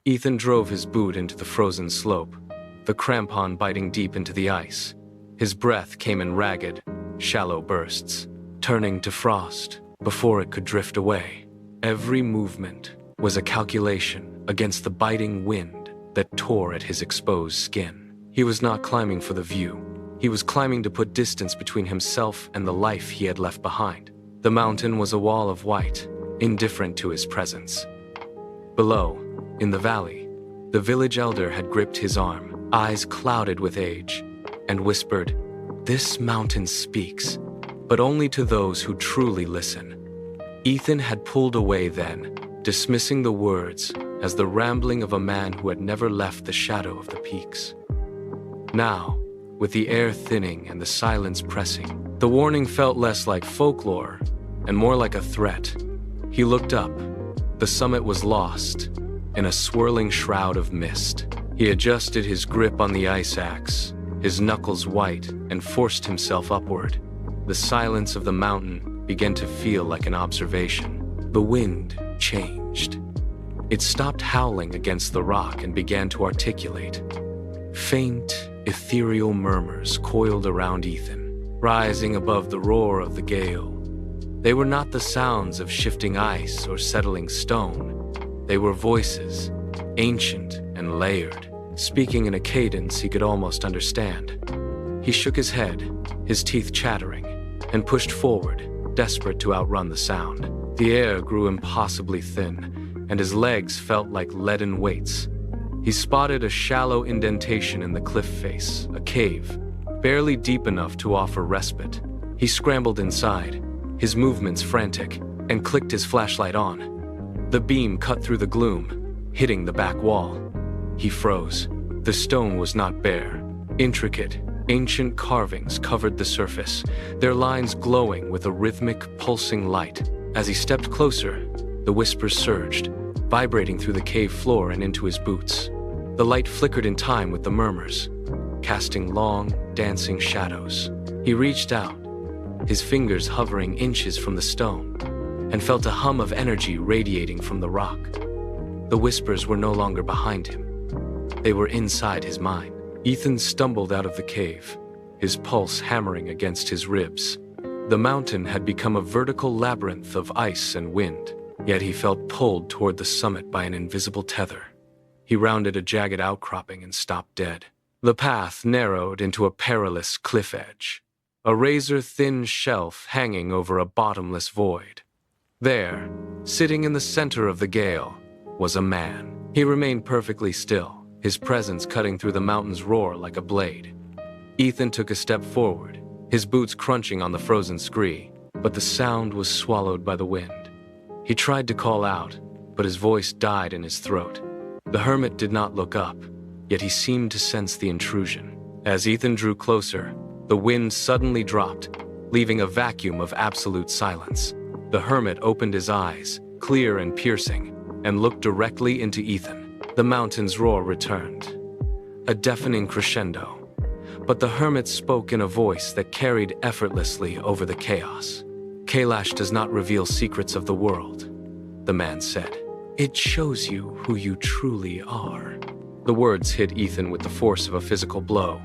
Ethan drove his boot into the frozen slope, the crampon biting deep into the ice. His breath came in ragged, shallow bursts, turning to frost before it could drift away. Every movement was a calculation against the biting wind that tore at his exposed skin. He was not climbing for the view. He was climbing to put distance between himself and the life he had left behind. The mountain was a wall of white, indifferent to his presence. Below, in the valley, the village elder had gripped his arm, eyes clouded with age, and whispered, "This mountain speaks, but only to those who truly listen." Ethan had pulled away then, dismissing the words as the rambling of a man who had never left the shadow of the peaks. Now, with the air thinning and the silence pressing, the warning felt less like folklore and more like a threat. He looked up. The summit was lost in a swirling shroud of mist. He adjusted his grip on the ice axe, his knuckles white, and forced himself upward. The silence of the mountain began to feel like an observation. The wind changed. It stopped howling against the rock and began to articulate. Faint, ethereal murmurs coiled around Ethan, rising above the roar of the gale. They were not the sounds of shifting ice or settling stone. They were voices, ancient and layered, speaking in a cadence he could almost understand. He shook his head, his teeth chattering, and pushed forward, desperate to outrun the sound. The air grew impossibly thin, and his legs felt like leaden weights. He spotted a shallow indentation in the cliff face, a cave, barely deep enough to offer respite. He scrambled inside, his movements frantic, and clicked his flashlight on. The beam cut through the gloom, hitting the back wall. He froze. The stone was not bare. Intricate, ancient carvings covered the surface, their lines glowing with a rhythmic, pulsing light. As he stepped closer, the whispers surged, vibrating through the cave floor and into his boots. The light flickered in time with the murmurs, casting long, dancing shadows. He reached out, his fingers hovering inches from the stone, and felt a hum of energy radiating from the rock. The whispers were no longer behind him. They were inside his mind. Ethan stumbled out of the cave, his pulse hammering against his ribs. The mountain had become a vertical labyrinth of ice and wind, yet he felt pulled toward the summit by an invisible tether. He rounded a jagged outcropping and stopped dead. The path narrowed into a perilous cliff edge, a razor-thin shelf hanging over a bottomless void. There, sitting in the center of the gale, was a man. He remained perfectly still, his presence cutting through the mountain's roar like a blade. Ethan took a step forward, his boots crunching on the frozen scree, but the sound was swallowed by the wind. He tried to call out, but his voice died in his throat. The hermit did not look up, yet he seemed to sense the intrusion. As Ethan drew closer, the wind suddenly dropped, leaving a vacuum of absolute silence. The hermit opened his eyes, clear and piercing, and looked directly into Ethan. The mountain's roar returned, a deafening crescendo, but the hermit spoke in a voice that carried effortlessly over the chaos. "Kailash does not reveal secrets of the world," the man said. "It shows you who you truly are." The words hit Ethan with the force of a physical blow.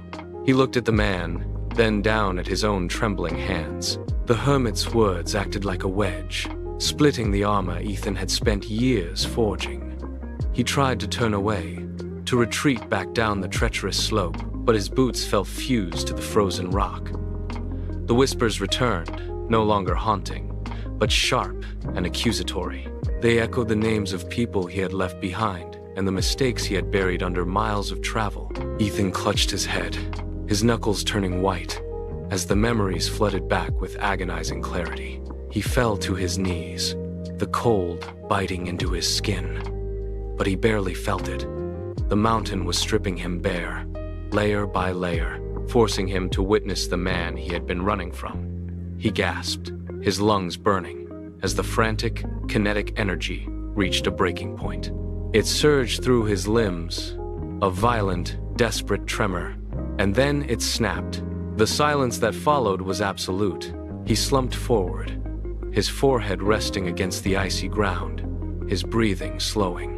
He looked at the man, then down at his own trembling hands. The hermit's words acted like a wedge, splitting the armor Ethan had spent years forging. He tried to turn away, to retreat back down the treacherous slope, but his boots felt fused to the frozen rock. The whispers returned, no longer haunting, but sharp and accusatory. They echoed the names of people he had left behind and the mistakes he had buried under miles of travel. Ethan clutched his head, his knuckles turning white, as the memories flooded back with agonizing clarity. He fell to his knees, the cold biting into his skin. But he barely felt it. The mountain was stripping him bare, layer by layer, forcing him to witness the man he had been running from. He gasped, his lungs burning, as the frantic, kinetic energy reached a breaking point. It surged through his limbs, a violent, desperate tremor, and then it snapped. The silence that followed was absolute. He slumped forward, his forehead resting against the icy ground, his breathing slowing.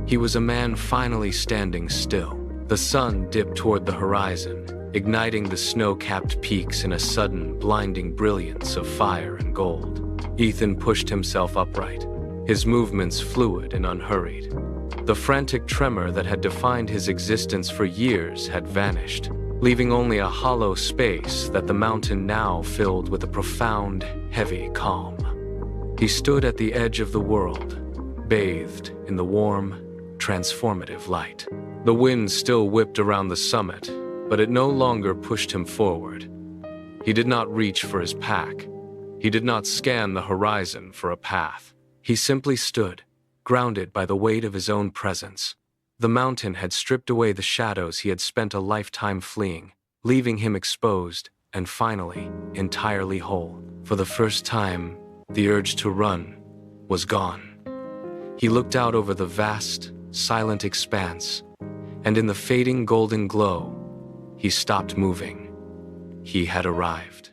He was a man finally standing still. The sun dipped toward the horizon, igniting the snow-capped peaks in a sudden, blinding brilliance of fire and gold. Ethan pushed himself upright, his movements fluid and unhurried. The frantic tremor that had defined his existence for years had vanished, leaving only a hollow space that the mountain now filled with a profound, heavy calm. He stood at the edge of the world, bathed in the warm, transformative light. The wind still whipped around the summit, but it no longer pushed him forward. He did not reach for his pack. He did not scan the horizon for a path. He simply stood, grounded by the weight of his own presence. The mountain had stripped away the shadows he had spent a lifetime fleeing, leaving him exposed and finally entirely whole. For the first time, the urge to run was gone. He looked out over the vast, silent expanse, and in the fading golden glow, he stopped moving. He had arrived.